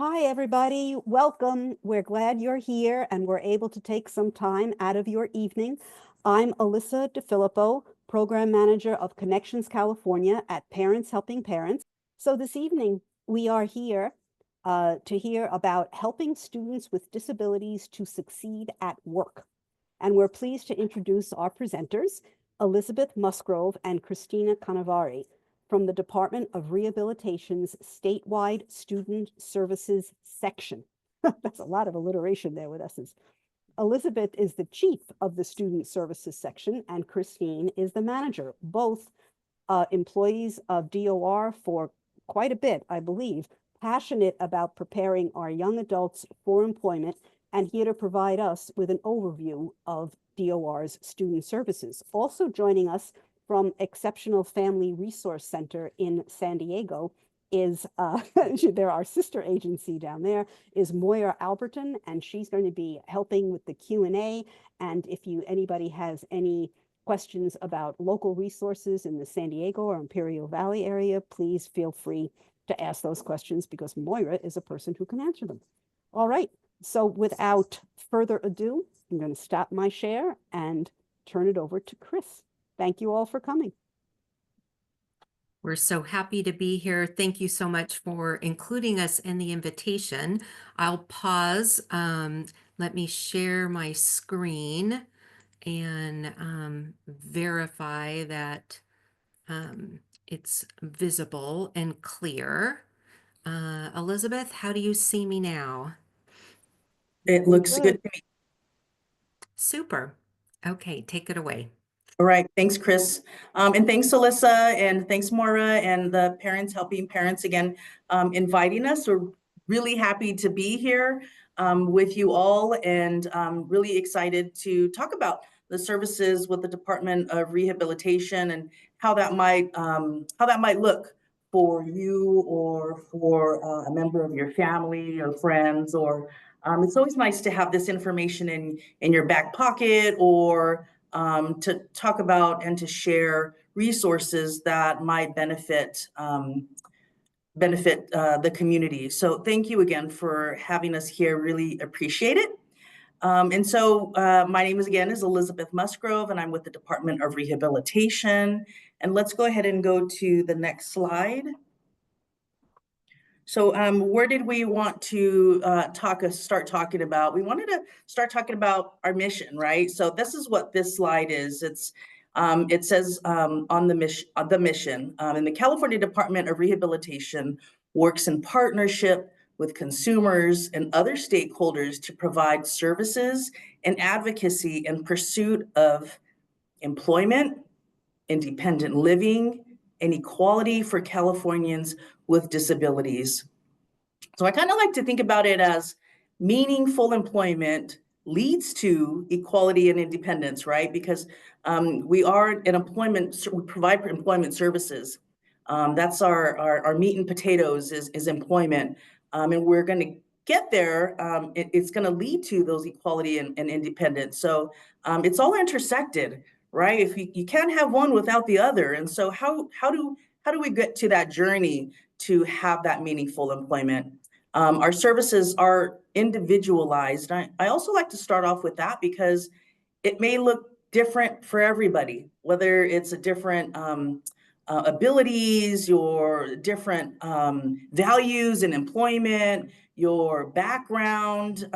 Hi, everybody. Welcome. We're glad you're here and we're able to take some time out of your evening. I'm Alyssa DeFilippo, Program Manager of Connections California at Parents Helping Parents. So this evening, we are here to hear about helping students with disabilities to succeed at work. And we're pleased to introduce our presenters, Elizabeth Musgrove and Christina Canavari, from the Department of Rehabilitation's statewide Student Services section. That's a lot of alliteration there with S's. Elizabeth is the chief of the Student Services section, and Christine is the manager, both employees of DOR for quite a bit, I believe, passionate about preparing our young adults for employment and here to provide us with an overview of DOR's student services. Also joining us from Exceptional Family Resource Center in San Diego is, they're our sister agency down there, is Moira Alberton, and she's going to be helping with the Q&A. And if anybody has any questions about local resources in the San Diego or Imperial Valley area, please feel free to ask those questions because Moira is a person who can answer them. All right, so without further ado, I'm going to stop my share and turn it over to Chris. Thank you all for coming. We're so happy to be here. Thank you so much for including us in the invitation. I'll pause. Let me share my screen and verify that it's visible and clear. Elizabeth, how do you see me now? It looks good to me. Super. Okay, take it away. All right, thanks, Chris. And thanks, Alyssa, and thanks, Maura, and the Parents Helping Parents again, inviting us. We're really happy to be here with you all and really excited to talk about the services with the Department of Rehabilitation and how that might look for you or for a member of your family or friends. Or it's always nice to have this information in your back pocket or to talk about and to share resources that might benefit the community. So thank you again for having us here. Really appreciate it. My name is Elizabeth Musgrove, and I'm with the Department of Rehabilitation. And let's go ahead and go to the next slide. So where did we want to start talking about? We wanted to start talking about our mission, right? So this is what this slide is. It says on the mission, and the California Department of Rehabilitation works in partnership with consumers and other stakeholders to provide services and advocacy in pursuit of employment, independent living, and equality for Californians with disabilities. So I kind of like to think about it as meaningful employment leads to equality and independence, right? Because we are an we provide employment services. That's our meat and potatoes is employment. And we're going to get there. It's going to lead to those equality and independence. So it's all intersected, right? If you can't have one without the other. And so how do we get to that journey to have that meaningful employment? Our services are individualized. I also like to start off with that because it may look different for everybody, whether it's a different abilities, your different values in employment, your background,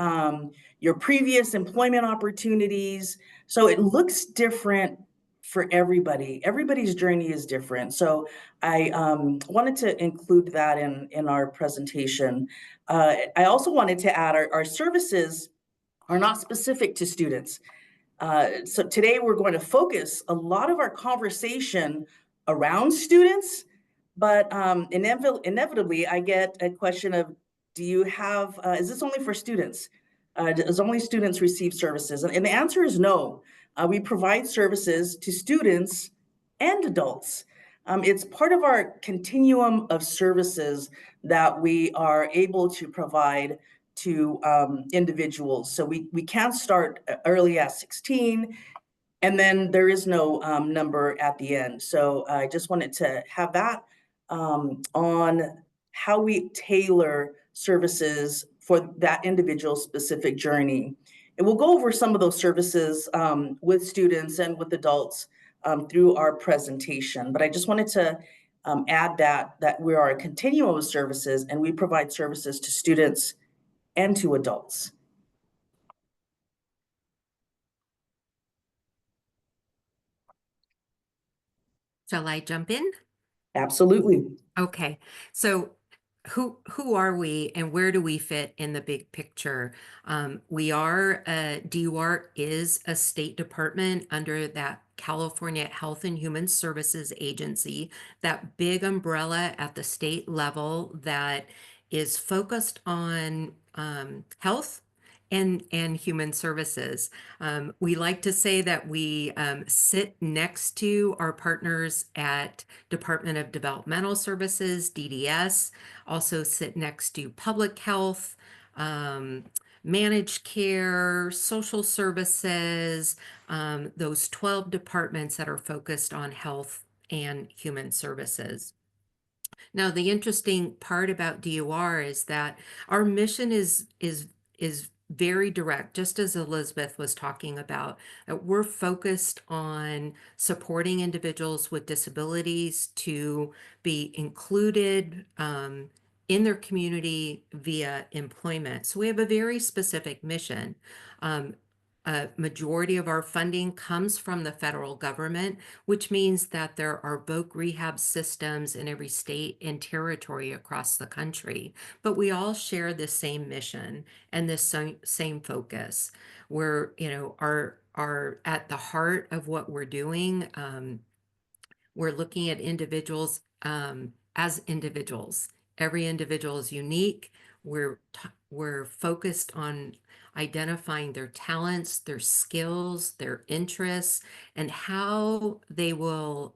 your previous employment opportunities. So it looks different for everybody. Everybody's journey is different. So I wanted to include that in our presentation. I also wanted to add our services are not specific to students. So today we're going to focus a lot of our conversation around students, but inevitably I get a question of, do you have, is this only for students? Does only students receive services? And the answer is no. We provide services to students and adults. It's part of our continuum of services that we are able to provide to individuals. So we can start early at 16, and then there is no number at the end. So I just wanted to have that on how we tailor services for that individual's specific journey. And we'll go over some of those services with students and with adults through our presentation. But I just wanted to add that we are a continuum of services, and we provide services to students and to adults. Shall I jump in? Absolutely. Okay, so who are we and where do we fit in the big picture? DUR is a state department under that California Health and Human Services Agency, that big umbrella at the state level that is focused on health and human services. We like to say that we sit next to our partners at Department of Developmental Services, DDS, also sit next to public health, managed care, social services, those 12 departments that are focused on health and human services. Now, the interesting part about DUR is that our mission is very direct, just as Elizabeth was talking about. We're focused on supporting individuals with disabilities to be included in their community via employment. So we have a very specific mission. A majority of our funding comes from the federal government, which means that there are voc rehab systems in every state and territory across the country. But we all share the same mission and this same focus. We're, are at the heart of what we're doing. We're looking at individuals as individuals. Every individual is unique. We're focused on identifying their talents, their skills, their interests, and how they will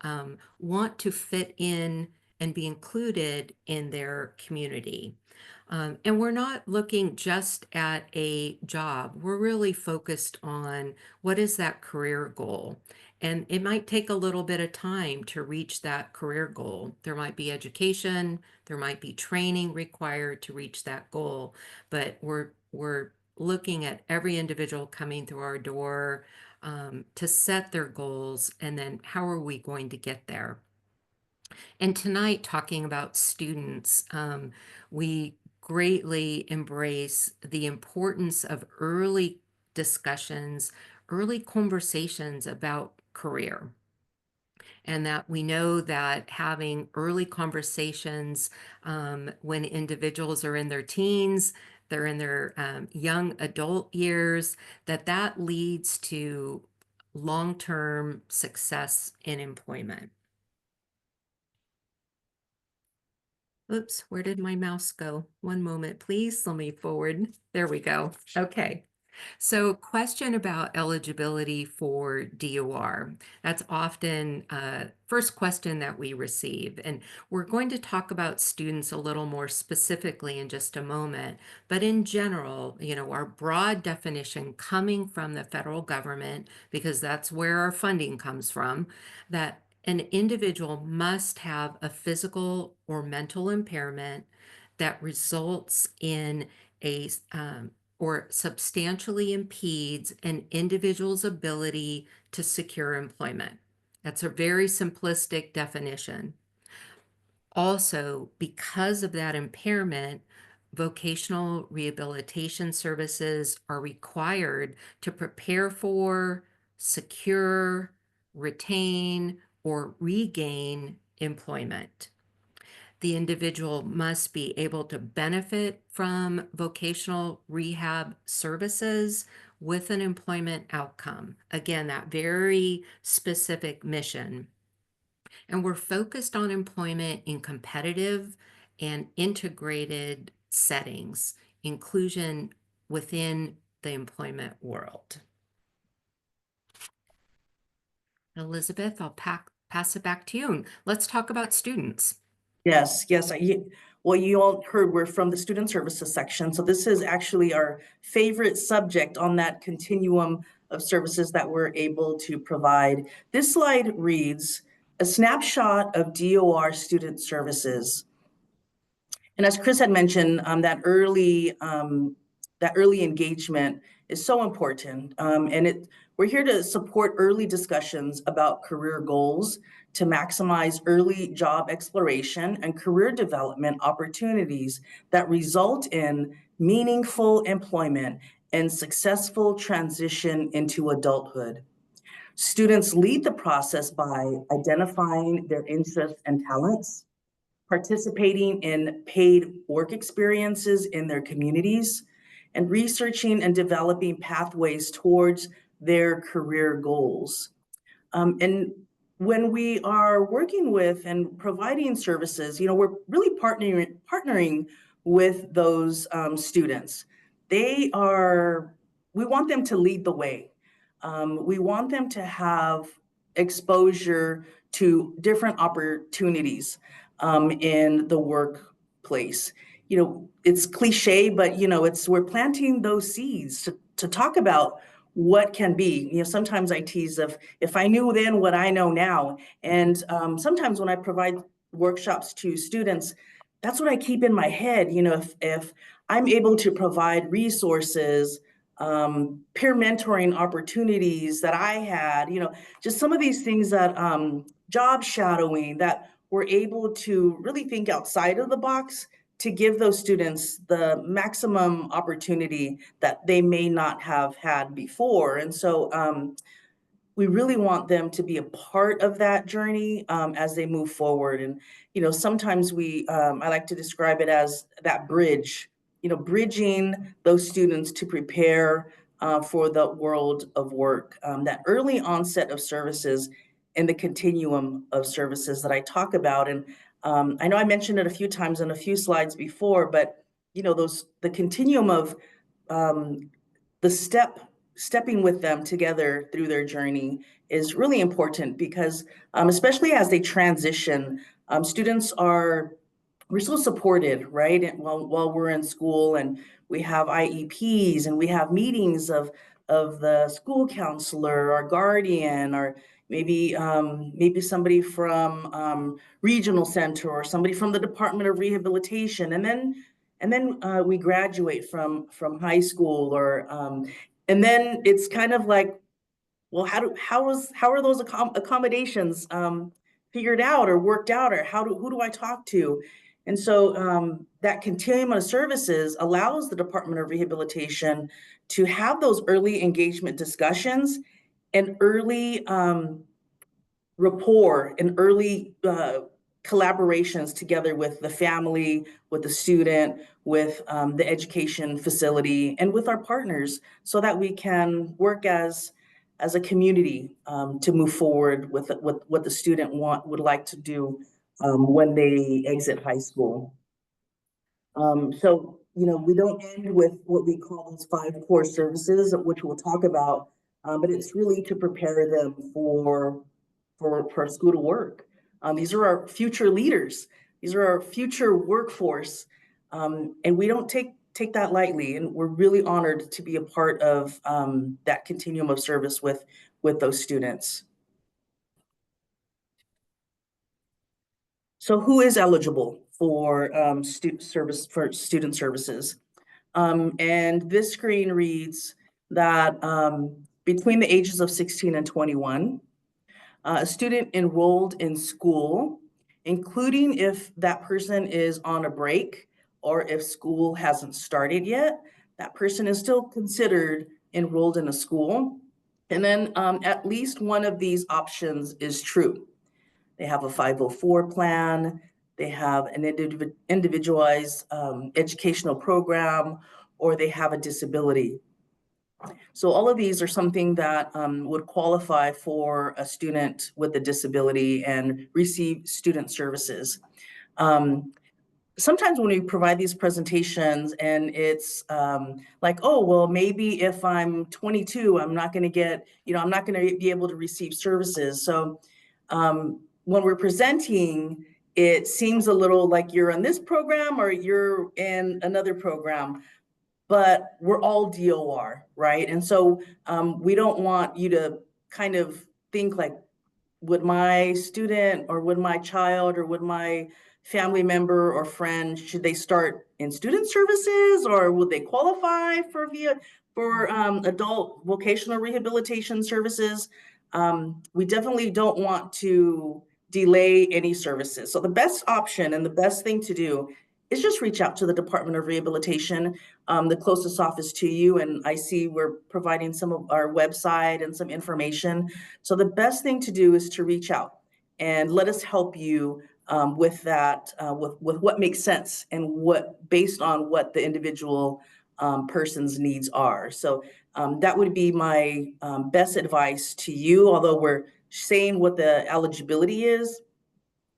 want to fit in and be included in their community. And we're not looking just at a job. We're really focused on what is that career goal. And it might take a little bit of time to reach that career goal. There might be education, there might be training required to reach that goal, but we're looking at every individual coming through our door to set their goals, and then how are we going to get there? And tonight, talking about students, we greatly embrace the importance of early discussions, early conversations about career. And that we know that having early conversations when individuals are in their teens, they're in their young adult years, that leads to long-term success in employment. Oops, where did my mouse go? One moment, please. Let me forward. There we go. Okay. So question about eligibility for DOR. That's often first question that we receive. And we're going to talk about students a little more specifically in just a moment. But in general, our broad definition coming from the federal government, because that's where our funding comes from, that an individual must have a physical or mental impairment that results in a or substantially impedes an individual's ability to secure employment. That's a very simplistic definition. Also, because of that impairment, vocational rehabilitation services are required to prepare for, secure, retain, or regain employment. The individual must be able to benefit from vocational rehab services with an employment outcome. Again, that very specific mission. And we're focused on employment in competitive and integrated settings, inclusion within the employment world. Elizabeth, I'll pass it back to you. And let's talk about students. Yes. Well, you all heard we're from the Student Services section. So this is actually our favorite subject on that continuum of services that we're able to provide. This slide reads, a snapshot of DOR student services. And as Chris had mentioned, that early engagement is so important. We're here to support early discussions about career goals to maximize early job exploration and career development opportunities that result in meaningful employment and successful transition into adulthood. Students lead the process by identifying their interests and talents, participating in paid work experiences in their communities, and researching and developing pathways towards their career goals. And when we are working with and providing services, we're really partnering with those students. We want them to lead the way. We want them to have exposure to different opportunities in the workplace. It's cliche, but we're planting those seeds to talk about what can be. Sometimes I tease if I knew then what I know now. And sometimes when I provide workshops to students, that's what I keep in my head. If I'm able to provide resources, peer mentoring opportunities that I had, just some of these things that job shadowing, that we're able to really think outside of the box to give those students the maximum opportunity that they may not have had before. And so we really want them to be a part of that journey as they move forward. And, sometimes I like to describe it as that bridge, bridging those students to prepare for the world of work, that early onset of services and the continuum of services that I talk about. And I know I mentioned it a few times in a few slides before, but, the continuum of stepping with them together through their journey is really important because especially as they transition, we're so supported, right? And while we're in school, and we have IEPs and we have meetings of the school counselor or guardian, or maybe somebody from regional center, or somebody from the Department of Rehabilitation, and then we graduate from high school, and then it's kind of like, well, how are those accommodations figured out or worked out, or who do I talk to? And so that continuum of services allows the Department of Rehabilitation to have those early engagement discussions and early rapport and early collaborations together with the family, with the student, with the education facility, and with our partners, so that we can work as a community to move forward with what the student would like to do when they exit high school. So, we don't end with what we call those 5 core services, which we'll talk about, but it's really to prepare them for school to work. These are our future leaders. These are our future workforce. And we don't take that lightly. And we're really honored to be a part of that continuum of service with those students. So who is eligible for student services? And this screen reads that between the ages of 16 and 21, a student enrolled in school, including if that person is on a break or if school hasn't started yet, that person is still considered enrolled in a school. And then at least one of these options is true. They have a 504 plan, they have an individualized educational program, or they have a disability. So all of these are something that would qualify for a student with a disability and receive student services. Sometimes when we provide these presentations and it's like, oh, well, maybe if I'm 22, I'm not going to get, I'm not going to be able to receive services. So when we're presenting, it seems a little like you're in this program or you're in another program, but we're all DOR, right? And so we don't want you to kind of think like, would my student or would my child or would my family member or friend, should they start in student services, or would they qualify for adult vocational rehabilitation services? We definitely don't want to delay any services. So the best option and the best thing to do is just reach out to the Department of Rehabilitation, the closest office to you. And I see we're providing some of our website and some information. So the best thing to do is to reach out and let us help you with that, with what makes sense and what based on what the individual person's needs are. So that would be my best advice to you. Although we're saying what the eligibility is,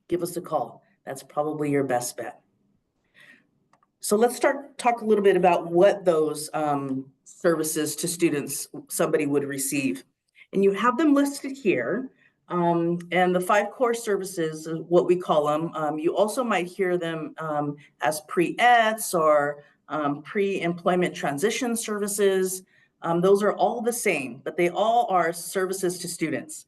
give us a call. That's probably your best bet. So let's talk a little bit about what those services to students somebody would receive. And you have them listed here. And the 5 core services is what we call them. You also might hear them as pre-ETS or pre-employment transition services. Those are all the same, but they all are services to students.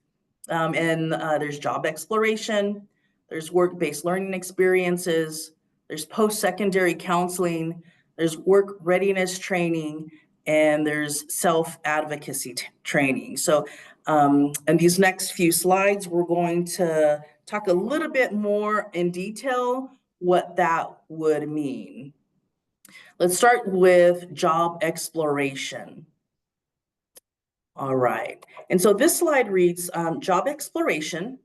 And there's job exploration, there's work-based learning experiences, there's post-secondary counseling, there's work readiness training, and there's self-advocacy training. So in these next few slides, we're going to talk a little bit more in detail what that would mean. Let's start with job exploration. All right, and so this slide reads, job exploration,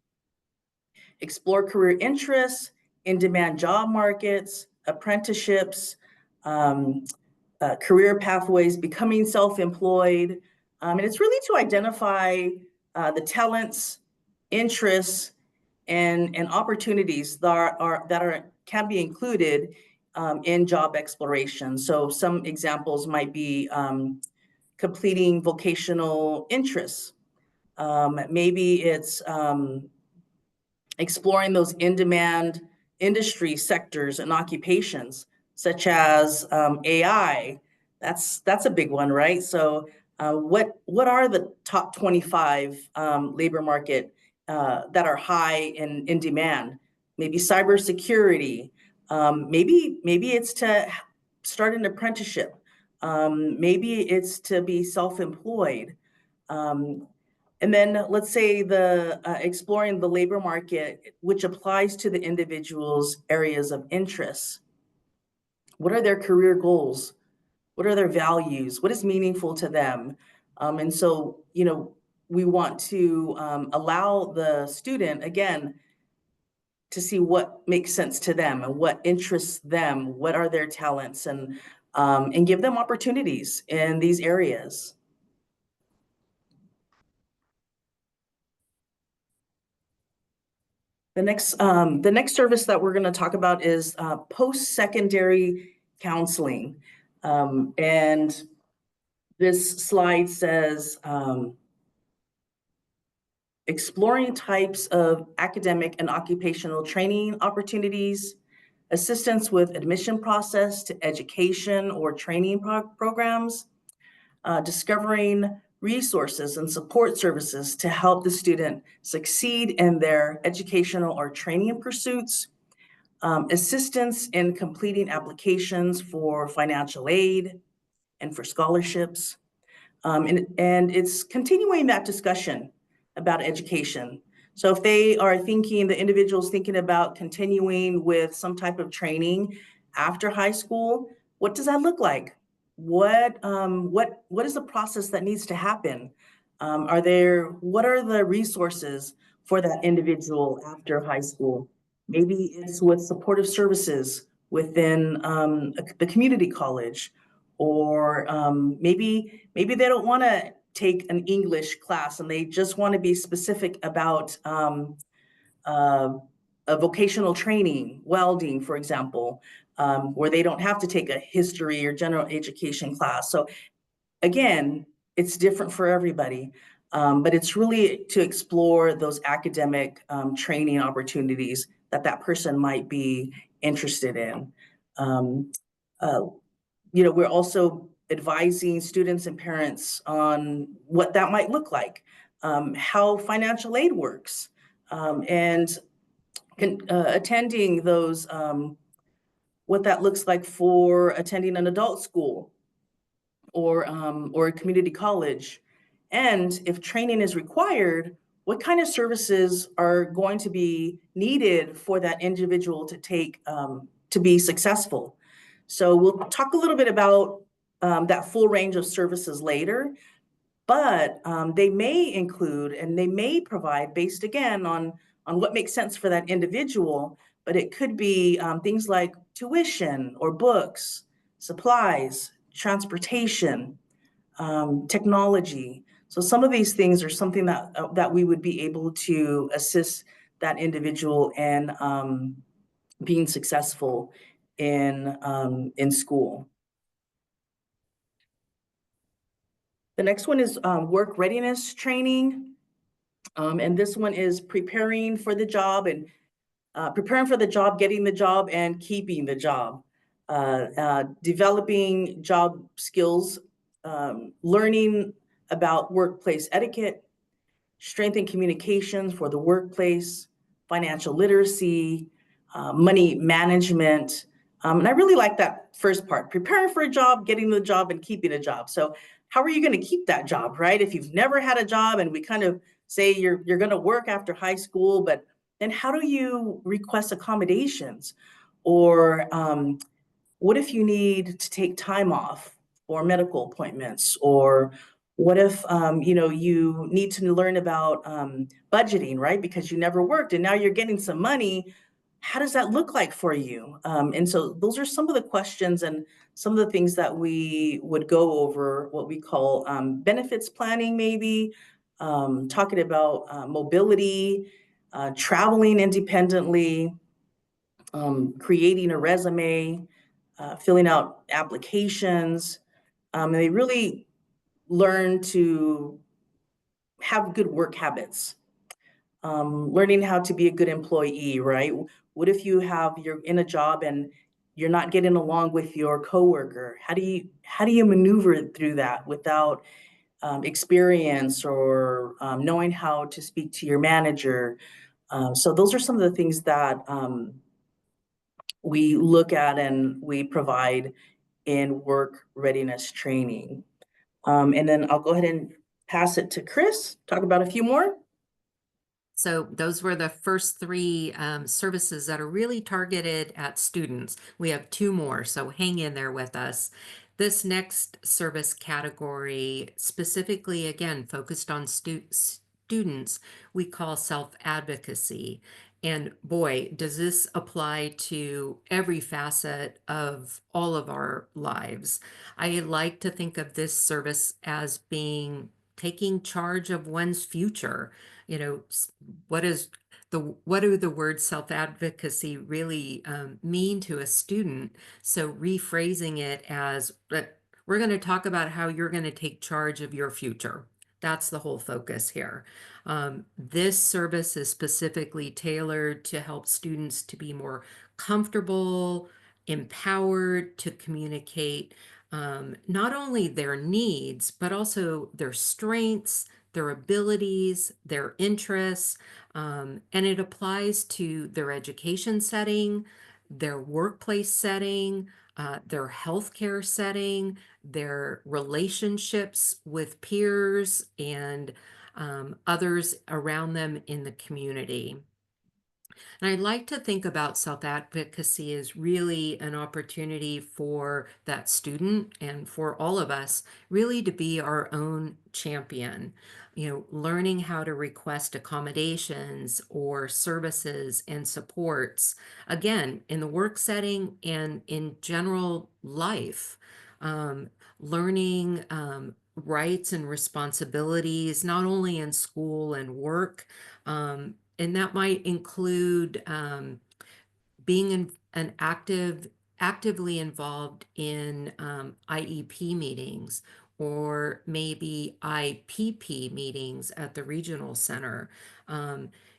explore career interests, in-demand job markets, apprenticeships, career pathways, becoming self-employed. And it's really to identify the talents, interests, and opportunities that can be included in job exploration. So some examples might be completing vocational interests. Maybe it's exploring those in-demand industry sectors and occupations, such as AI. That's a big one, right? So what are the top 25 labor market that are high in demand? Maybe cybersecurity. Maybe it's to start an apprenticeship. Maybe it's to be self-employed. And then let's say the exploring the labor market, which applies to the individual's areas of interest. What are their career goals? What are their values? What is meaningful to them? And so, we want to allow the student, again, to see what makes sense to them and what interests them, what are their talents, and give them opportunities in these areas. The next service that we're going to talk about is post-secondary counseling. And this slide says, exploring types of academic and occupational training opportunities, assistance with admission process to education or training programs, discovering resources and support services to help the student succeed in their educational or training pursuits, assistance in completing applications for financial aid and for scholarships. And it's continuing that discussion about education. So if they are thinking, the individual's thinking about continuing with some type of training after high school, what does that look like? What is the process that needs to happen? What are the resources for that individual after high school? Maybe it's with supportive services within the community college, or maybe they don't want to take an English class and they just want to be specific about a vocational training, welding, for example, where they don't have to take a history or general education class. So again, it's different for everybody, but it's really to explore those academic training opportunities that person might be interested in. We're also advising students and parents on what that might look like, how financial aid works, and attending those, what that looks like for attending an adult school or a community college. And if training is required, what kind of services are going to be needed for that individual to take to be successful? So we'll talk a little bit about that full range of services later, but they may include and they may provide based again on what makes sense for that individual, but it could be things like tuition or books, supplies, transportation, technology. So some of these things are something that we would be able to assist that individual in being successful in school. The next one is work readiness training. And this one is preparing for the job and getting the job, and keeping the job. Developing job skills, learning about workplace etiquette, strength in communications for the workplace, financial literacy, money management. And I really like that first part, preparing for a job, getting the job, and keeping a job. So how are you going to keep that job, right? If you've never had a job, and we kind of say you're going to work after high school, but then how do you request accommodations? Or what if you need to take time off for medical appointments? Or what if you need to learn about budgeting, right? Because you never worked and now you're getting some money. How does that look like for you? And so those are some of the questions and some of the things that we would go over, what we call benefits planning, maybe talking about mobility, traveling independently, creating a resume, filling out applications. And they really learn to have good work habits, learning how to be a good employee, right? What if you're in a job and you're not getting along with your coworker? How do you maneuver through that without experience or knowing how to speak to your manager? So those are some of the things that we look at and we provide in work readiness training. And then I'll go ahead and pass it to Chris, talk about a few more. So those were the first three services that are really targeted at students. We have two more, so hang in there with us. This next service category, specifically, again, focused on students, we call self-advocacy. And boy, does this apply to every facet of all of our lives. I like to think of this service as being taking charge of one's future. You know, what do the words self-advocacy really mean to a student? So rephrasing it as, we're going to talk about how you're going to take charge of your future. That's the whole focus here. This service is specifically tailored to help students to be more comfortable, empowered to communicate not only their needs, but also their strengths, their abilities, their interests, and it applies to their education setting, their workplace setting, their healthcare setting, their relationships with peers and others around them in the community. And I like to think about self-advocacy as really an opportunity for that student and for all of us really to be our own champion. You know, learning how to request accommodations or services and supports, again, in the work setting and in general life. Learning rights and responsibilities, not only in school and work, and that might include being actively involved in IEP meetings or maybe IPP meetings at the regional center.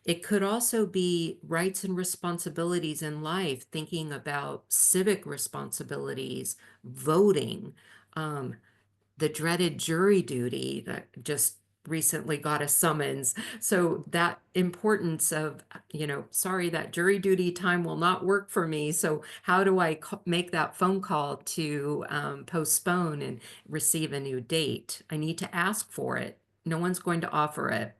It could also be rights and responsibilities in life, thinking about civic responsibilities, voting, the dreaded jury duty that just recently got a summons. So that importance of, sorry, that jury duty time will not work for me. So how do I make that phone call to postpone and receive a new date? I need to ask for it. No one's going to offer it.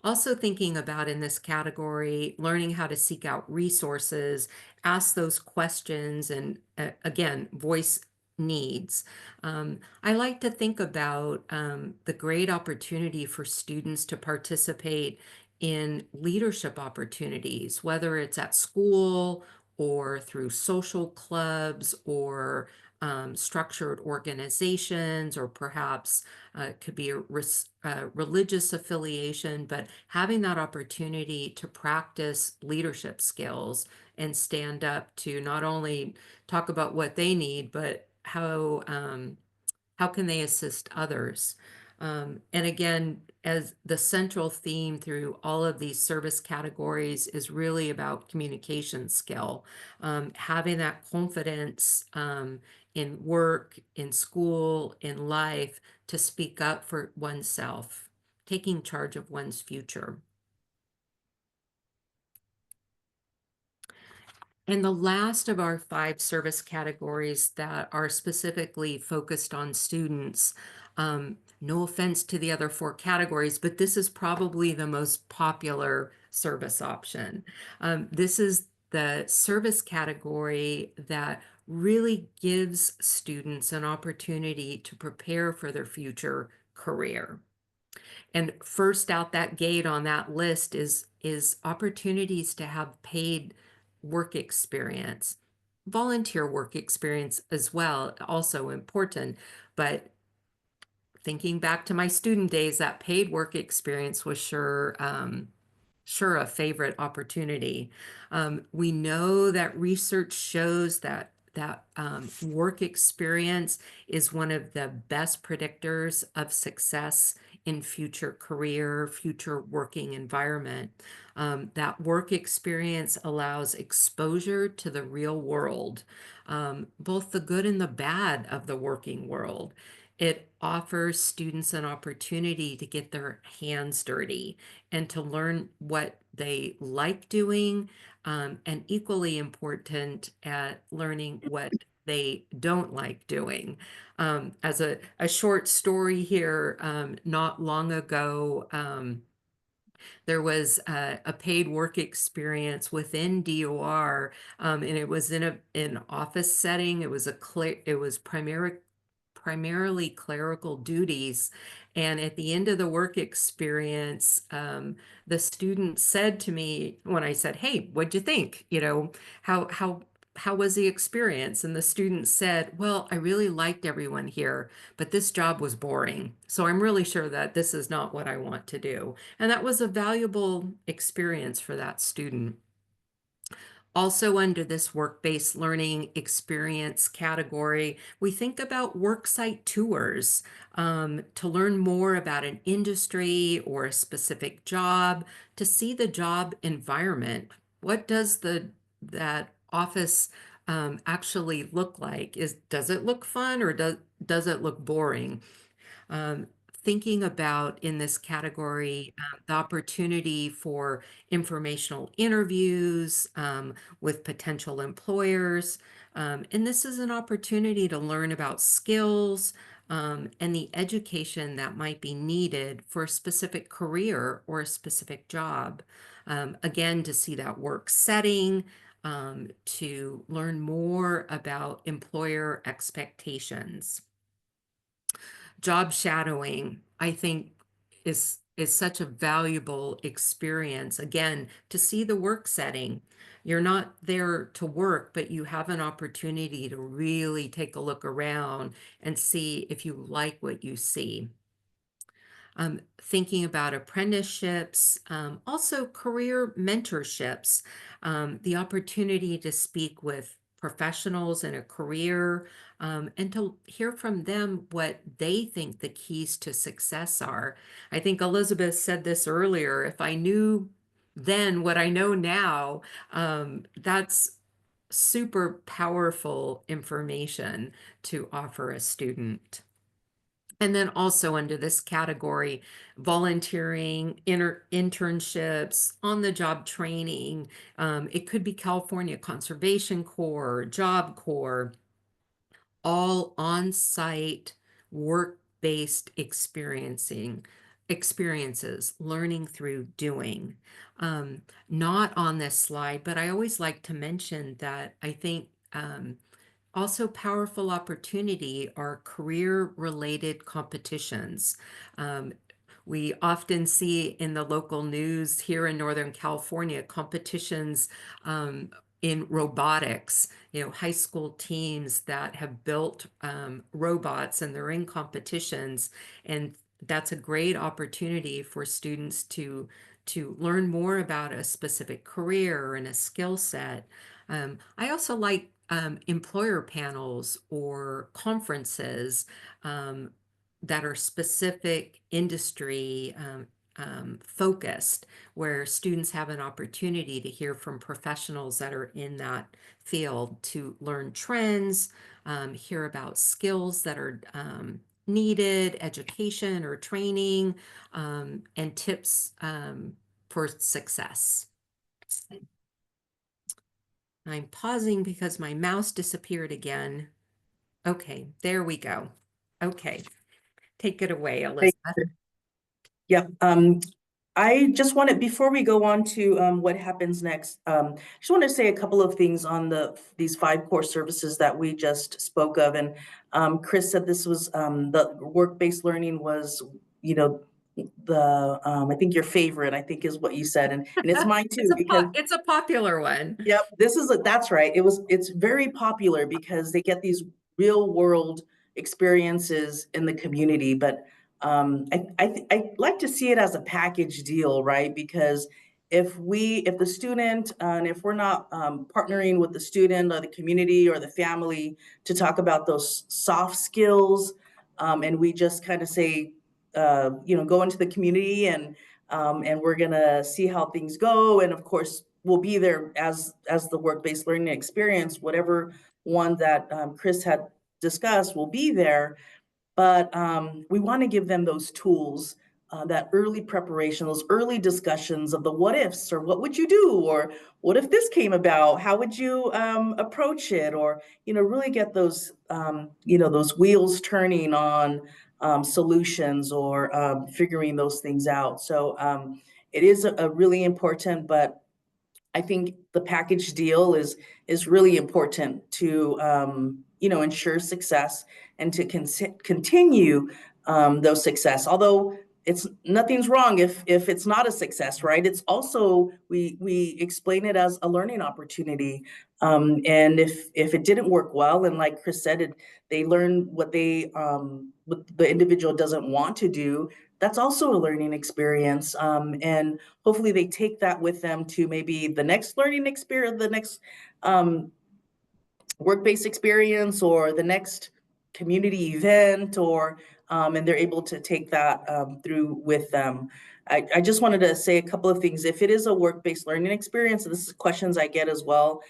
Also thinking about in this category, learning how to seek out resources, ask those questions, and again, voice needs. I like to think about the great opportunity for students to participate in leadership opportunities, whether it's at school or through social clubs or structured organizations, or perhaps it could be a religious affiliation, but having that opportunity to practice leadership skills and stand up to not only talk about what they need, but how can they assist others? And again, as the central theme through all of these service categories is really about communication skill, having that confidence in work, in school, in life, to speak up for oneself, taking charge of one's future. And the last of our 5 service categories that are specifically focused on students, no offense to the other 4 categories, but this is probably the most popular service option. This is the service category that really gives students an opportunity to prepare for their future career. And first out that gate on that list is opportunities to have paid work experience. Volunteer work experience as well, also important. But thinking back to my student days, that paid work experience was sure a favorite opportunity. We know that research shows that work experience is one of the best predictors of success in future career, future working environment. That work experience allows exposure to the real world, both the good and the bad of the working world. It offers students an opportunity to get their hands dirty and to learn what they like doing, and equally important at learning what they don't like doing. As a short story here, not long ago, there was a paid work experience within DOR, and it was in an office setting. It was primarily clerical duties. And at the end of the work experience, the student said to me when I said, "Hey, what'd you think? How was the experience?" And the student said, "Well, I really liked everyone here, but this job was boring. So I'm really sure that this is not what I want to do." And that was a valuable experience for that student. Also under this work-based learning experience category, we think about worksite tours to learn more about an industry or a specific job, to see the job environment. What does that office actually look like? Does it look fun, or does it look boring? um, Thinking about in this category the opportunity for informational interviews with potential employers. And this is an opportunity to learn about skills and the education that might be needed for a specific career or a specific job. Again, to see that work setting, to learn more about employer expectations. Job shadowing, I think, is such a valuable experience. Again, to see the work setting. You're not there to work, but you have an opportunity to really take a look around and see if you like what you see. Thinking about apprenticeships, also career mentorships, the opportunity to speak with professionals in a career, and to hear from them what they think the keys to success are. I think Elizabeth said this earlier, if I knew then what I know now, that's super powerful information to offer a student. And then also under this category, volunteering, internships, on-the-job training. It could be California Conservation Corps, Job Corps, all on-site work-based experiences, learning through doing. Not on this slide, but I always like to mention that I think also powerful opportunity are career-related competitions. Um, we often see in the local news here in Northern California competitions in robotics, high school teams that have built robots and they're in competitions. And that's a great opportunity for students to learn more about a specific career and a skill set. I also like employer panels or conferences that are specific industry focused, where students have an opportunity to hear from professionals that are in that field to learn trends, hear about skills that are needed, education or training, and tips for success. I'm pausing because my mouse disappeared again. Okay, there we go. Okay, take it away, Thank Elizabeth. you. Yeah, I just wanted, before we go on to what happens next, just want to say a couple of things on these 5 core services that we just spoke of. And Chris said this was the work-based learning was, you know, I think your favorite, I think is what you said, and it's mine too, because It's a popular one. yep, that's right. It's very popular because they get these real world experiences in the community. But I like to see it as a package deal, right? Because if the student, and if we're not partnering with the student or the community or the family to talk about those soft skills, and we just kind of say, go into the community and we're gonna see how things go, and of course we'll be there as the work-based learning experience, whatever one that Chris had discussed will be there. But we want to give them those tools, that early preparation, those early discussions of the what ifs, or what would you do, or what if this came about, how would you approach it, or really get those those wheels turning on solutions, or figuring those things out. So it is a really important, but I think the package deal is really important to ensure success and to continue those success. Although it's nothing's wrong if it's not a success, right? It's also we explain it as a learning opportunity, and if it didn't work well, and like Chris said, they learn what the individual doesn't want to do. That's also a learning experience, and hopefully they take that with them to maybe the next learning experience, the next work-based experience, or the next community event, or and they're able to take that through with them. I just wanted to say a couple of things. If it is a work-based learning experience, and this is questions I get as well,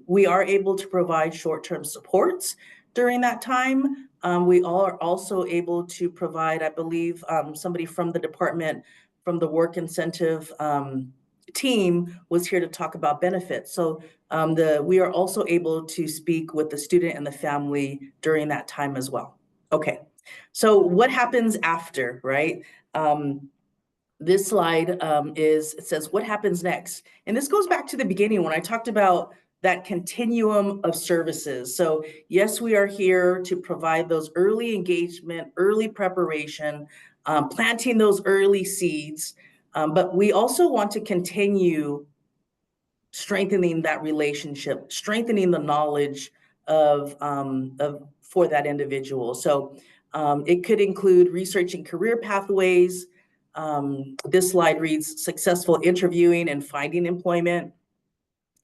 we are able to provide short-term supports during that time. We are also able to provide, I believe, somebody from the department, from the work incentive team was here to talk about benefits. So we are also able to speak with the student and the family during that time as well. Okay, so what happens after, right? This slide it says, what happens next? And this goes back to the beginning when I talked about that continuum of services. So yes, we are here to provide those early engagement, early preparation, planting those early seeds, but we also want to continue strengthening that relationship, strengthening the knowledge of for that individual. So it could include researching career pathways. This slide reads successful interviewing and finding employment.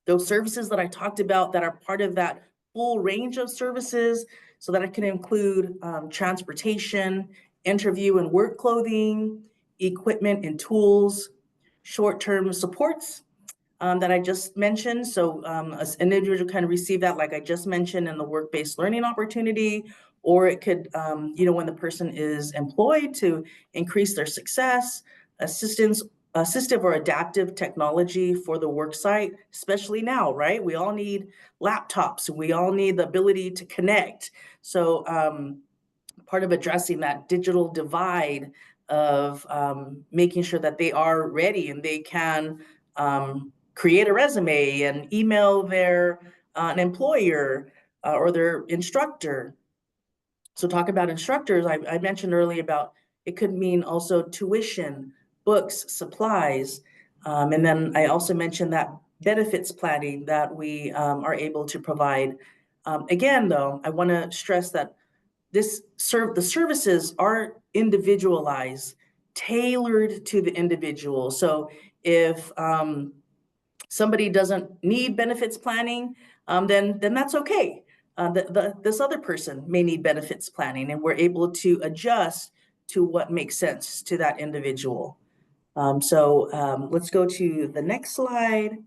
Those services that I talked about that are part of that full range of services, so that it can include transportation, interview and work clothing, equipment and tools, short-term supports, that I just mentioned. So an individual kind of receive that, like I just mentioned, in the work-based learning opportunity, or it could, when the person is employed, to increase their success, assistive or adaptive technology for the work site, especially now, right? We all need laptops. We all need the ability to connect. So part of addressing that digital divide of making sure that they are ready and they can create a resume and email their an employer or their instructor. So talk about instructors, I mentioned earlier about it could mean also tuition, books, supplies. And then I also mentioned that benefits planning that we are able to provide. Again, though, I want to stress that the services are individualized, tailored to the individual. So if somebody doesn't need benefits planning, then that's okay. This other person may need benefits planning, and we're able to adjust to what makes sense to that individual. Let's go to the next slide.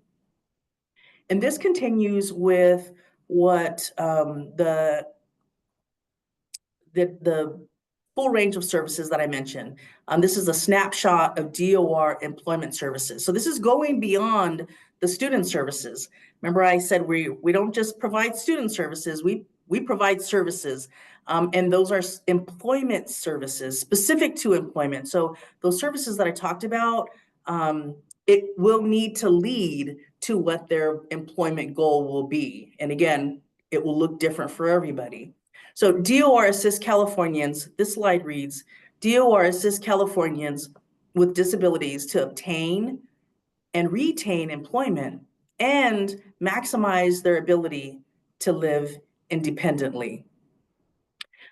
And this continues with what the full range of services that I mentioned. This is a snapshot of DOR employment services. So this is going beyond the student services. Remember I said we don't just provide student services, we provide services. And those are employment services specific to employment. So those services that I talked about, it will need to lead to what their employment goal will be. And again, it will look different for everybody. So DOR assists Californians, this slide reads, DOR assists Californians with disabilities to obtain and retain employment and maximize their ability to live independently.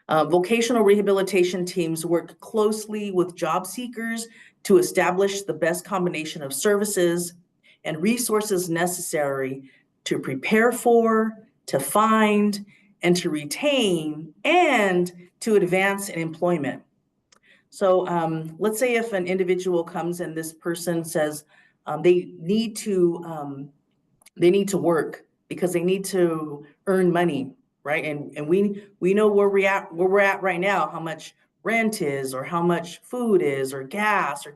Vocational rehabilitation teams work closely with job seekers to establish the best combination of services and resources necessary to prepare for, to find, and to retain, and to advance in employment. So let's say if an individual comes and this person says they need to work because they need to earn money, right? And we know where we're at right now, how much rent is, or how much food is, or gas, or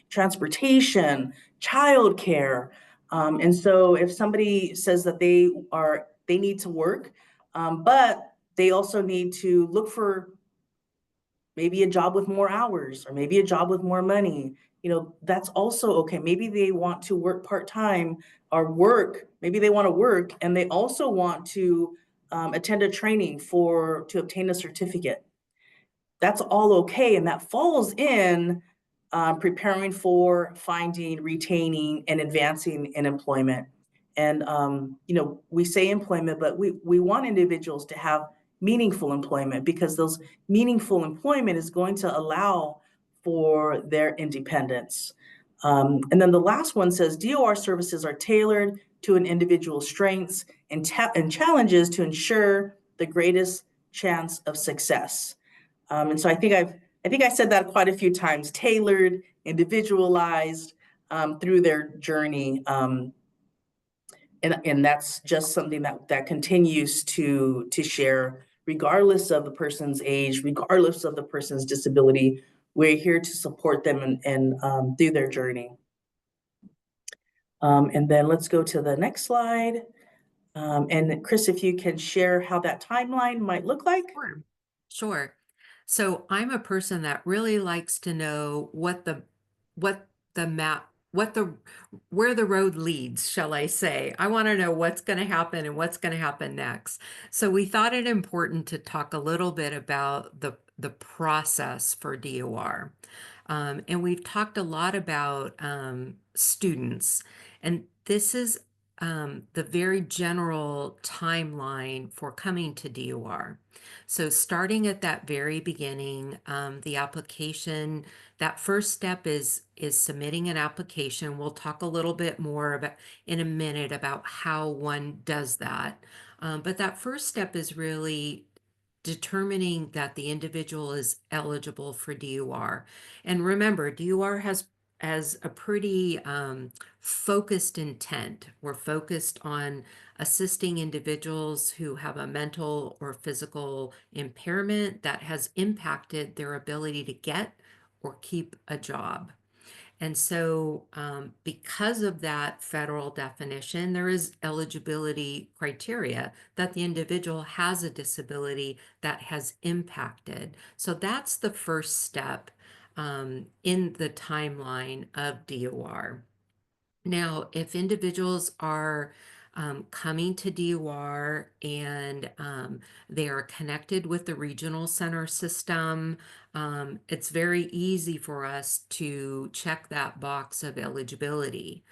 transportation, childcare. And so if somebody says that they need to work, but they also need to look for maybe a job with more hours, or maybe a job with more money, that's also okay. Maybe they want to work part-time, or maybe they want to work and they also want to attend a training to obtain a certificate. That's all okay. And that falls in preparing for, finding, retaining, and advancing in employment. And, we say employment, but we want individuals to have meaningful employment, because those meaningful employment is going to allow for their independence. And then the last one says, DOR services are tailored to an individual's strengths and challenges to ensure the greatest chance of success. And so I think I said that quite a few times: tailored, individualized, through their journey. And that's just something that continues to share, regardless of the person's age, regardless of the person's disability. We're here to support them and through their journey. And then let's go to the next slide. And Chris, if you can share how that timeline might look like. Sure. So I'm a person that really likes to know where the road leads, shall I say. I want to know what's going to happen and what's going to happen next. So we thought it important to talk a little bit about the process for DOR. And we've talked a lot about students, and this is the very general timeline for coming to DOR. So starting at that very beginning, the application, that first step is submitting an application. We'll talk a little bit more about in a minute about how one does that. But that first step is really determining that the individual is eligible for DOR. And remember, DOR has as a pretty focused intent. We're focused on assisting individuals who have a mental or physical impairment that has impacted their ability to get or keep a job. And so, because of that federal definition, there is eligibility criteria that the individual has a disability that has impacted. So that's the first step in the timeline of DOR. Now, if individuals are coming to DOR and they are connected with the regional center system, it's very easy for us to check that box of eligibility.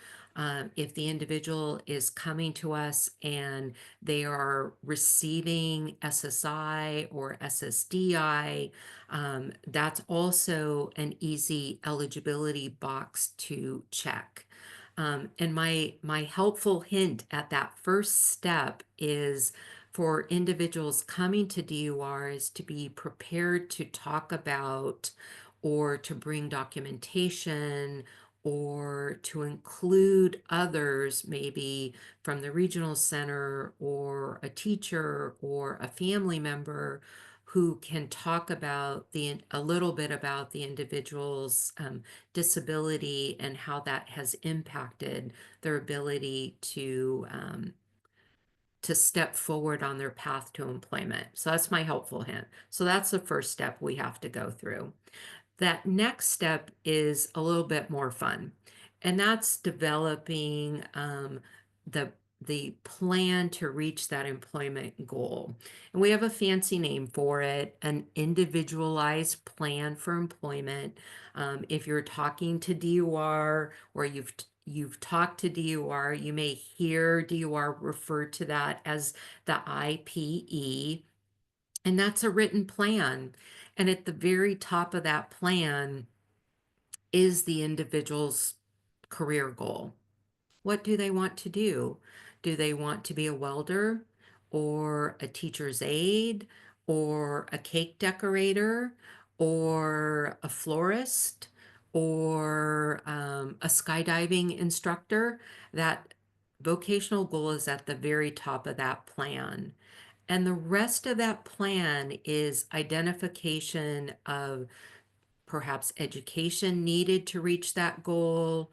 If the individual is coming to us and they are receiving SSI or SSDI, that's also an easy eligibility box to check. And my helpful hint at that first step is for individuals coming to DOR is to be prepared to talk about or to bring documentation or to include others, maybe from the regional center or a teacher or a family member who can talk about a little bit about the individual's disability and how that has impacted their ability to step forward on their path to employment. So that's my helpful hint. So that's the first step we have to go through. That next step is a little bit more fun, and that's developing the the plan to reach that employment goal. And we have a fancy name for it, an individualized plan for employment. If you're talking to DOR or you've talked to DOR, you may hear DOR refer to that as the IPE, and that's a written plan. And at the very top of that plan is the individual's career goal. What do they want to do? Do they want to be a welder or a teacher's aide or a cake decorator or a florist or a skydiving instructor? That vocational goal is at the very top of that plan. And the rest of that plan is identification of perhaps education needed to reach that goal,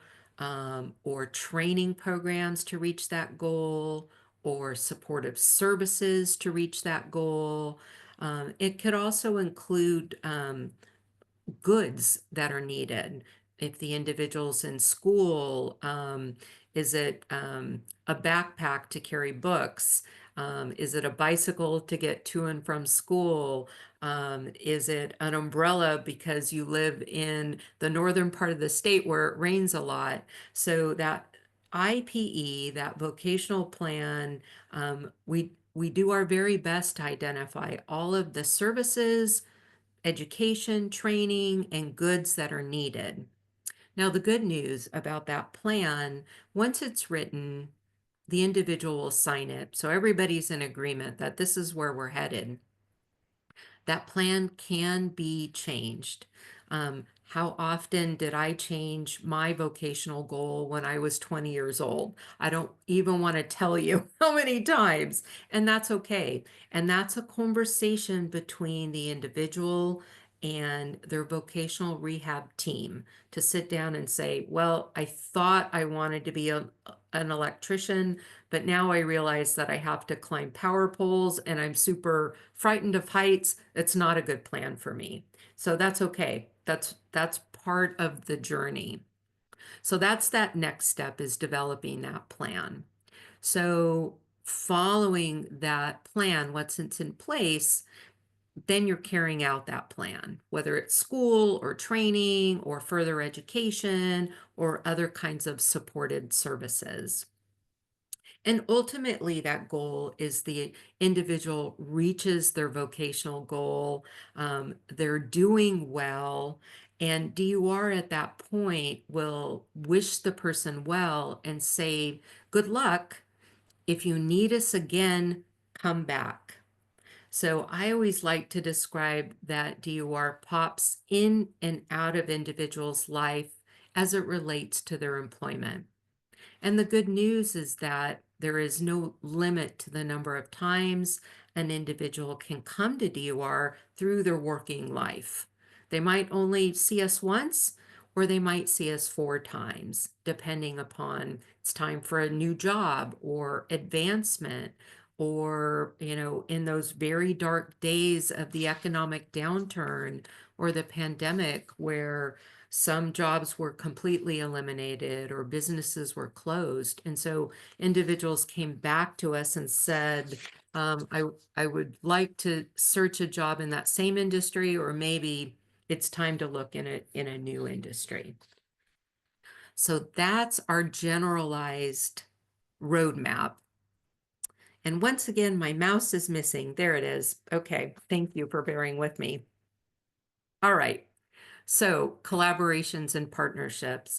or training programs to reach that goal, or supportive services to reach that goal. It could also include goods that are needed. If the individual's in school, is it a backpack to carry books? Is it a bicycle to get to and from school? Is it an umbrella because you live in the northern part of the state where it rains a lot? So that IPE, that vocational plan, we do our very best to identify all of the services, education, training, and goods that are needed. Now, the good news about that plan, once it's written, the individual will sign it. So everybody's in agreement that this is where we're headed. That plan can be changed. How often did I change my vocational goal when I was 20 years old? I don't even want to tell you how many times, and that's okay. And that's a conversation between the individual and their vocational rehab team to sit down and say, well, I thought I wanted to be an electrician, but now I realize that I have to climb power poles and I'm super frightened of heights. It's not a good plan for me. So that's okay. That's part of the journey. So that's that next step, is developing that plan. So following that plan, once it's in place, then you're carrying out that plan, whether it's school or training or further education or other kinds of supported services. And ultimately, that goal is the individual reaches their vocational goal, they're doing well, and DUR at that point will wish the person well and say, good luck. If you need us again, come back. So I always like to describe that DUR pops in and out of individuals' life as it relates to their employment. And the good news is that there is no limit to the number of times an individual can come to DOR through their working life. They might only see us once, or they might see us 4 times, depending upon it's time for a new job or advancement, or, in those very dark days of the economic downturn or the pandemic where some jobs were completely eliminated or businesses were closed. And so individuals came back to us and said, I would like to search a job in that same industry, or maybe it's time to look in a new industry. So that's our generalized roadmap. And once again, my mouse is missing. There it is. Okay, thank you for bearing with me. All right. So collaborations and partnerships.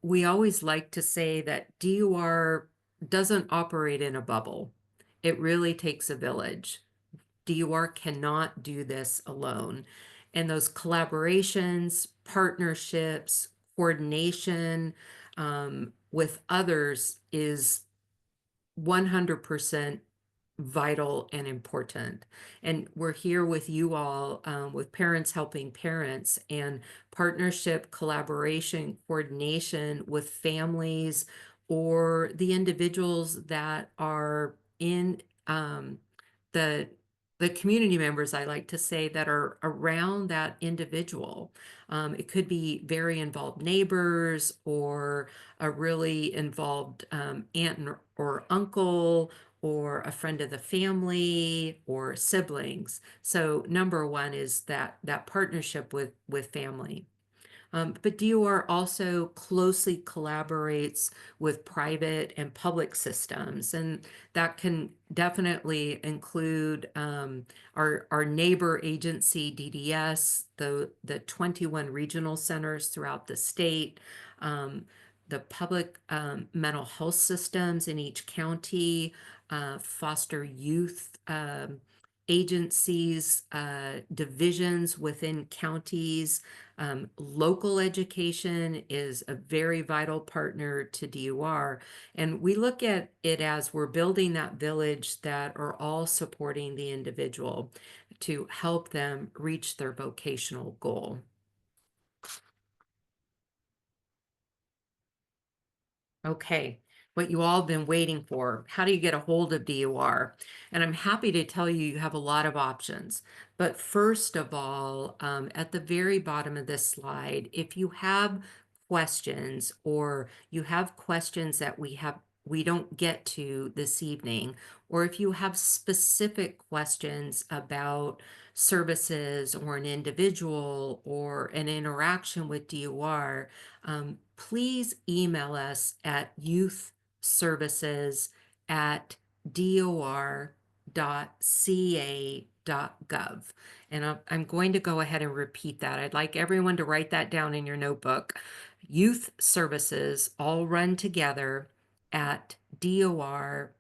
We always like to say that DUR doesn't operate in a bubble. It really takes a village. DUR cannot do this alone. And those collaborations, partnerships, coordination with others is 100% vital and important. And we're here with you all, with Parents Helping Parents, and partnership, collaboration, coordination with families or the individuals that are in the the community members, I like to say, that are around that individual. It could be very involved neighbors, or a really involved aunt or uncle, or a friend of the family, or siblings. So number one is that partnership with family. But DOR also closely collaborates with private and public systems, and that can definitely include our neighbor agency, DDS, the 21 regional centers throughout the state, the public mental health systems in each county, foster youth agencies, divisions within counties. Local education is a very vital partner to DUR. And we look at it as we're building that village that are all supporting the individual to help them reach their vocational goal. Okay, what you all been waiting for. How do you get a hold of DUR? And I'm happy to tell you, you have a lot of options. But first of all, at the very bottom of this slide, if you have questions, or you have questions that we don't get to this evening, or if you have specific questions about services or an individual or an interaction with DUR, please email us at youthservices@dor.ca.gov. And I'm going to go ahead and repeat that. I'd like everyone to write that down in your notebook. Youth Services, all run together, at dor.ca.gov.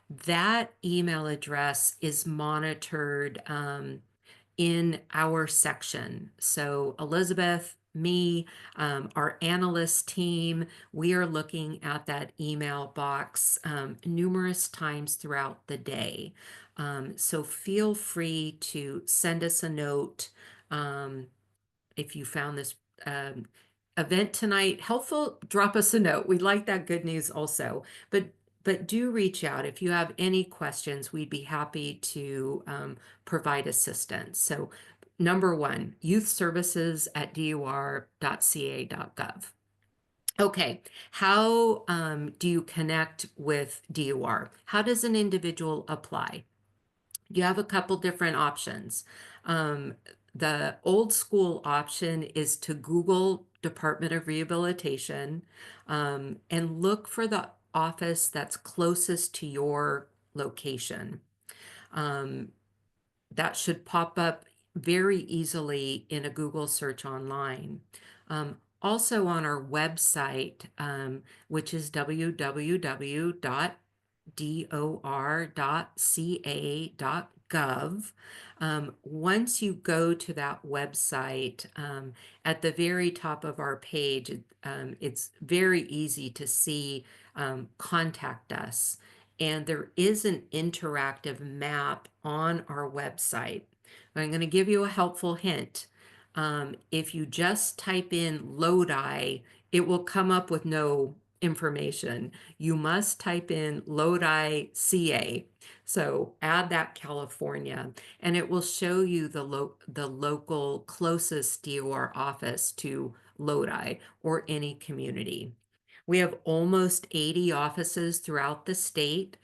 That email address is monitored in our section. So Elizabeth, me, our analyst team, we are looking at that email box numerous times throughout the day. So feel free to send us a note if you found this event tonight helpful. Drop us a note. We'd like that good news also. But do reach out if you have any questions. We'd be happy to provide assistance. So number one, youthservices@dor.ca.gov. Okay, how do you connect with DOR? How does an individual apply? You have a couple different options. The old school option is to Google Department of Rehabilitation and look for the office that's closest to your location. That should pop up very easily in a Google search online. Also on our website, which is www.dor.ca.gov, dor.ca.gov. Once you go to that website, at the very top of our page, it's very easy to see contact us. And there is an interactive map on our website. I'm going to give you a helpful hint. If you just type in Lodi, it will come up with no information. You must type in Lodi, CA. So add that California, and it will show you the local closest DOR office to Lodi or any community. We have almost 80 offices throughout the state.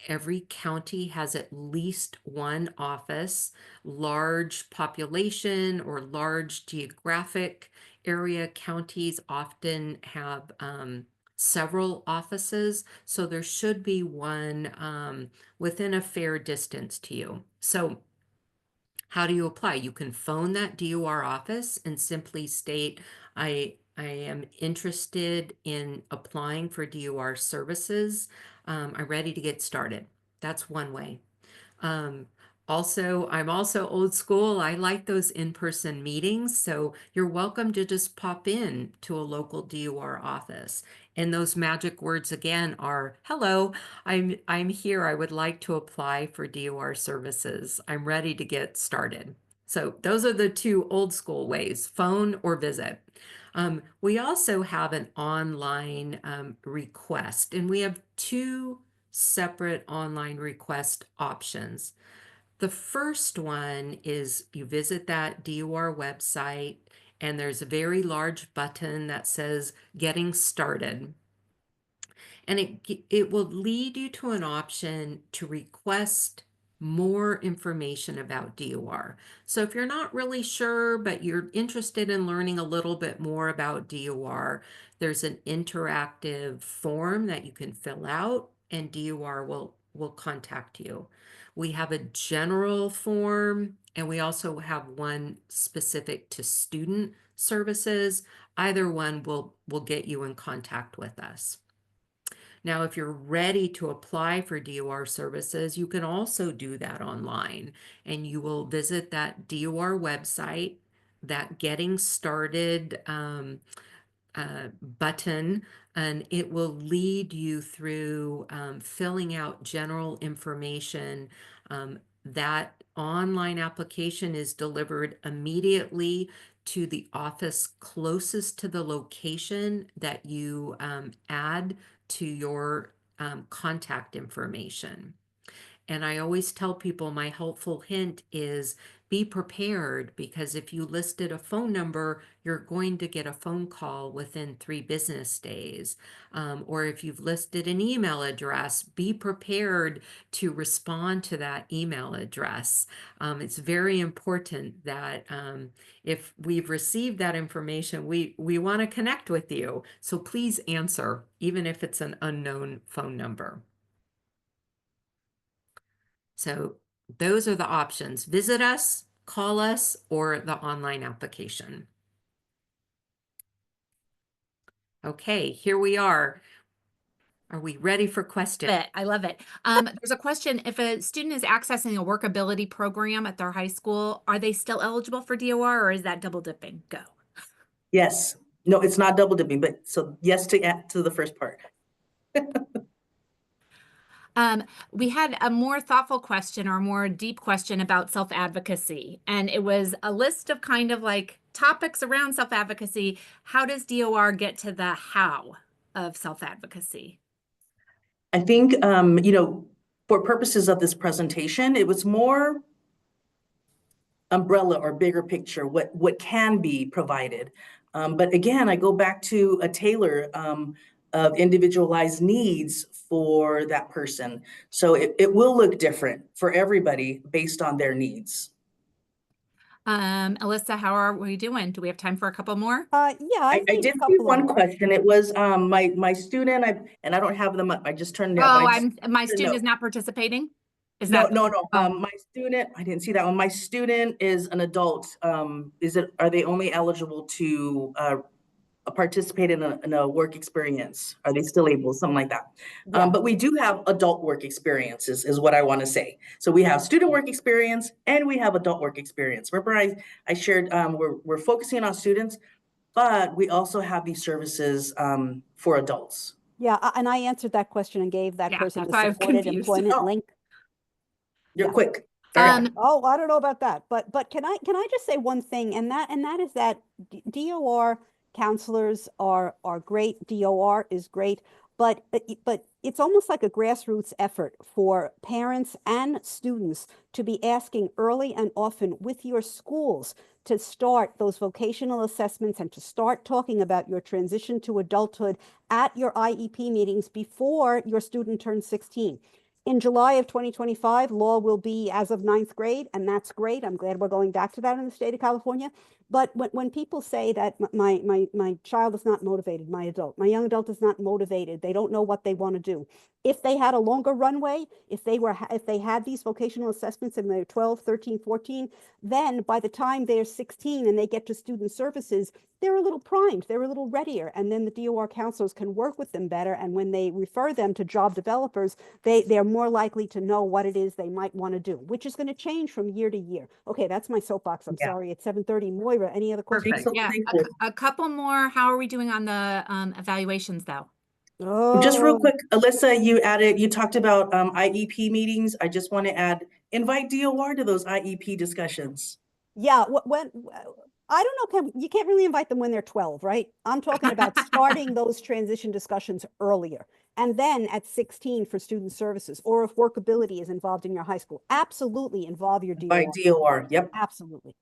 Every county has at least one office. Large population or large geographic area counties often have several offices, so there should be one within a fair distance to you. So how do you apply? You can phone that DOR office and simply state, I am interested in applying for DOR services. I'm ready to get started. That's one way. Um, I'm also old school. I like those in-person meetings, so you're welcome to just pop in to a local DOR office. And those magic words again are, hello, I'm here. I would like to apply for DOR services. I'm ready to get started. So those are the two old school ways, phone or visit. We also have an online request, and we have two separate online request options. The first one is you visit that DOR website, and there's a very large button that says Getting Started. And it will lead you to an option to request more information about DOR. So if you're not really sure, but you're interested in learning a little bit more about DOR, there's an interactive form that you can fill out, and DOR will contact you. We have a general form, and we also have one specific to student services. Either one will get you in contact with us. Now, if you're ready to apply for DOR services, you can also do that online, and you will visit that DOR website, that Getting Started button, and it will lead you through filling out general information. That online application is delivered immediately to the office closest to the location that you add to your contact information. And I always tell people my helpful hint is be prepared, because if you listed a phone number, you're going to get a phone call within 3 business days. Or if you've listed an email address, be prepared to respond to that email address. It's very important that if we've received that information, we want to connect with you. So please answer, even if it's an unknown phone number. So those are the options. Visit us, call us, or the online application. Okay, here we are. Are we ready for questions? I love it. There's a question. If a student is accessing a workability program at their high school, are they still eligible for DOR, or is that double dipping? Go. Yes. No, it's not double dipping, but so yes to the first part. We had a more thoughtful question, or a more deep question about self-advocacy. And it was a list of kind of like topics around self-advocacy. How does DOR get to the how of self-advocacy? I think, for purposes of this presentation, it was more umbrella or bigger picture, what can be provided. But again, I go back to a tailor of individualized needs for that person. So it will look different for everybody based on their needs. Alyssa, how are we doing? Do we have time for a couple more? Yeah, I I need did a see couple one of more. question. It was my student, and I don't have them up. I just turned it Oh, out. my student is not participating? Is No, that no, no. oh. My student, I didn't see that one. My student is an adult. Are they only eligible to participate in a work experience? Are they still able, something like that? Yeah. But we do have adult work experiences is what I want to say. So we have student work experience and we have adult work experience. Remember I shared, we're focusing on students, but we also have these services for adults. Yeah, and I answered that question and gave that Yeah, person that's the why I was supported confused. employment Oh. link. You're Yeah. quick. All right. Oh, I don't know about that, but can I just say one thing, and that is that DOR counselors are great. DOR is great, but it's almost like a grassroots effort for parents and students to be asking early and often with your schools to start those vocational assessments and to start talking about your transition to adulthood at your IEP meetings before your student turns 16. In July of 2025, law will be as of ninth grade, and that's great. I'm glad we're going back to that in the state of California. But when people say that my child is not motivated, my young adult is not motivated, they don't know what they want to do. If they had a longer runway, if they had these vocational assessments and they're 12, 13, 14, then by the time they're 16 and they get to student services, they're a little primed, they're a little readier, and then the DOR counselors can work with them better. And when they refer them to job developers, they're more likely to know what it is they might want to do, which is going to change from year to year. Okay, that's my soapbox. I'm Yeah. sorry. It's 7:30. Moira, any other questions? Perfect. Yeah, Thank you. a couple more. How are we doing on the evaluations though? Just real Oh, quick, Alyssa, you talked about IEP meetings. I just want to add, invite DOR to those IEP discussions. yeah. When I don't know, you can't really invite them when they're 12, right? I'm talking about starting those transition discussions earlier. And then at 16 for student services, or if workability is involved in your high school, absolutely involve your Invite DOR. DOR, yep. Absolutely.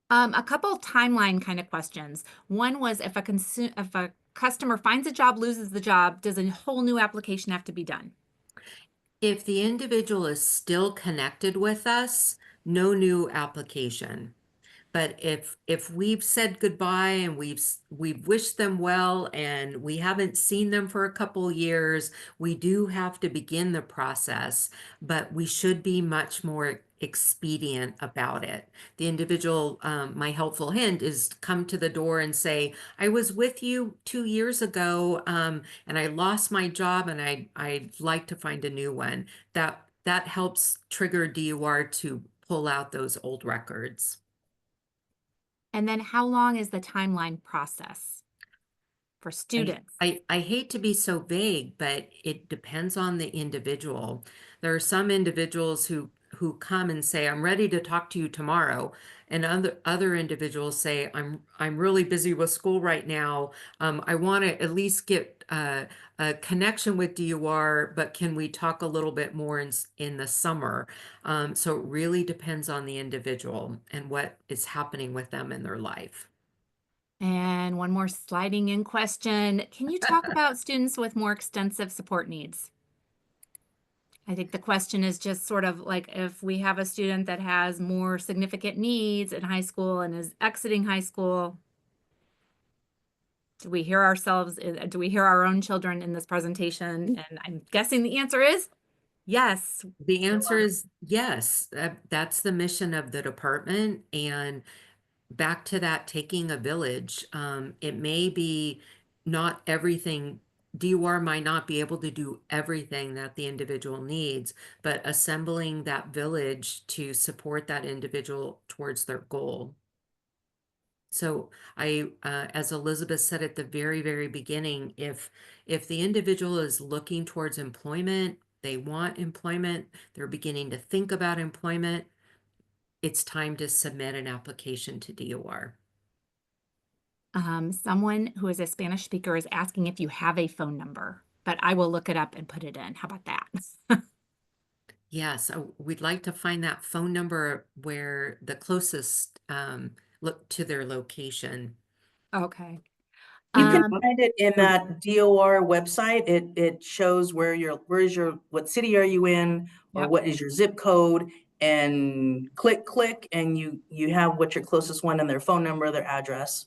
A couple timeline kind of questions. One was if a customer finds a job, loses the job, does a whole new application have to be done? If the individual is still connected with us, no new application. But if we've said goodbye and we've wished them well and we haven't seen them for a couple years, we do have to begin the process, but we should be much more expedient about it. The individual, my helpful hint is come to the door and say, I was with you 2 years ago, and I lost my job and I'd like to find a new one. That helps trigger DOR to pull out those old records. And then how long is the timeline process for students? I hate to be so vague, but it depends on the individual. There are some individuals who come and say, I'm ready to talk to you tomorrow. And other individuals say, I'm really busy with school right now. I want to at least get a connection with DOR, but can we talk a little bit more in the summer? So it really depends on the individual and what is happening with them in their life. And one more sliding in question. Can you talk about students with more extensive support needs? I think the question is just sort of like if we have a student that has more significant needs in high school and is exiting high school, do we hear our own children in this presentation? And I'm guessing the answer is yes. The answer is yes. That's the mission of the department. And back to that taking a village, it may be not everything. DOR might not be able to do everything that the individual needs, but assembling that village to support that individual towards their goal. So as Elizabeth said at the very, very beginning, if the individual is looking towards employment, they want employment, they're beginning to think about employment, it's time to submit an application to DOR. Someone who is a Spanish speaker is asking if you have a phone number, but I will look it up and put it in. How about that? Yes, we'd like to find that phone number where the closest look to their location. Okay. You can find it in that DOR website. It shows what city are you in, or Yep. what is your zip code, and click, and you have what your closest one and their phone number, their address.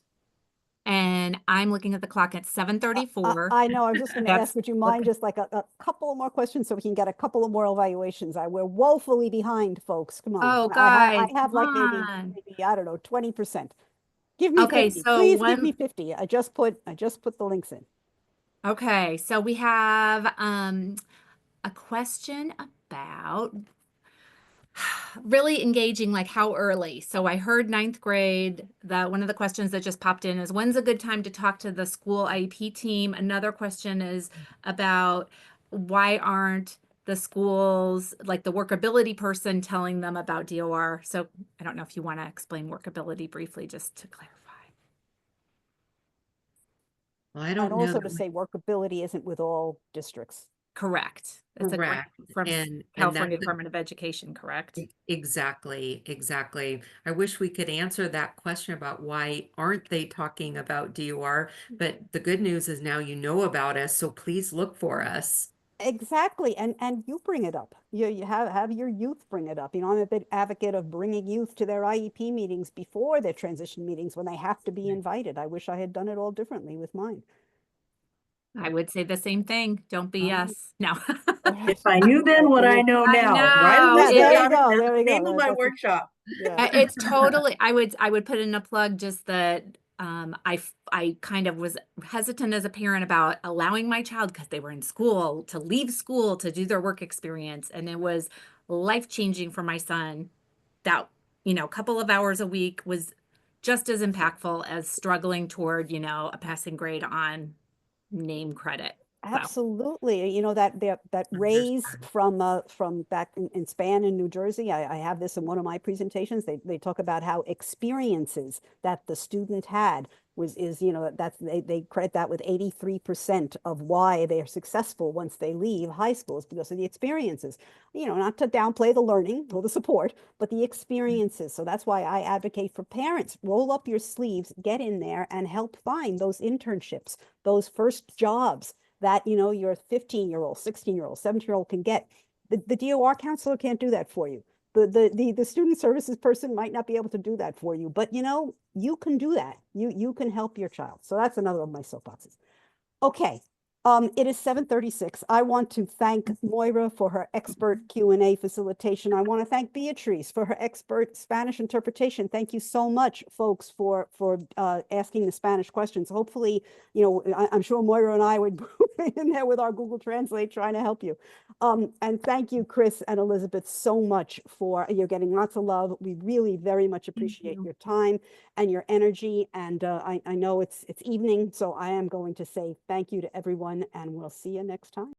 And I'm looking at the clock at 7:34. I know. I was just going to That's ask, would you mind just like a couple more questions so we can get a couple of more evaluations? We're woefully behind, folks. Come on. Oh, I guys, have like come maybe, on. I don't know, 20%. Give me Okay, 50. so Please give me 50. I just put the links in. Okay, so we have a question about really engaging, like how early. So I heard ninth grade, that one of the questions that just popped in is, when's a good time to talk to the school IEP team? Another question is about why aren't the schools, like the workability person, telling them about DOR? So I don't know if you want to explain workability briefly, just to clarify. Well, I And don't know. also to say workability isn't with all districts. Correct. It's a grant Correct. from And California that's Department of Education, correct? exactly, exactly. I wish we could answer that question about why aren't they talking about DOR, but the good news is now you know about us, so please look for us. Exactly. And you bring it up. You have your youth bring it up. You know, I'm a big advocate of bringing youth to their IEP meetings before their transition meetings when they have to be invited. I wish I had done it all differently with mine. I would say the same thing. Don't be All us. No. If I knew then what I know I now, write know. this Yeah, there you down go. as There we the name go. of my That's a- workshop. yeah. It's totally, I would put in a plug just that I kind of was hesitant as a parent about allowing my child, because they were in school, to leave school to do their work experience. And it was life-changing for my son. That, a couple of hours a week was just as impactful as struggling toward, a passing grade on name credit. So, Absolutely. You know, that raise from back in Span in New Jersey, I have this in one of my presentations. They talk about how experiences that the student had they credit that with 83% of why they are successful once they leave high schools, because of the experiences. Not to downplay the learning or the support, but the experiences. So that's why I advocate for parents, roll up your sleeves, get in there and help find those internships, those first jobs that your 15-year-old, 16-year-old, 17-year-old can get. The DOR counselor can't do that for you. The student services person might not be able to do that for you, but you can do that. You can help your child. So that's another of my soapboxes. Okay. It is 7:36. I want to thank Moira for her expert Q&A facilitation. I want to thank Beatrice for her expert Spanish interpretation. Thank you so much, folks, for asking the Spanish questions. Hopefully, I'm sure Moira and I would be in there with our Google Translate trying to help you. And thank you, Chris and Elizabeth, so much for you're getting lots of love. We really very much appreciate your time and your energy. And I know it's evening, so I am going to say thank you to everyone, and we'll see you next time.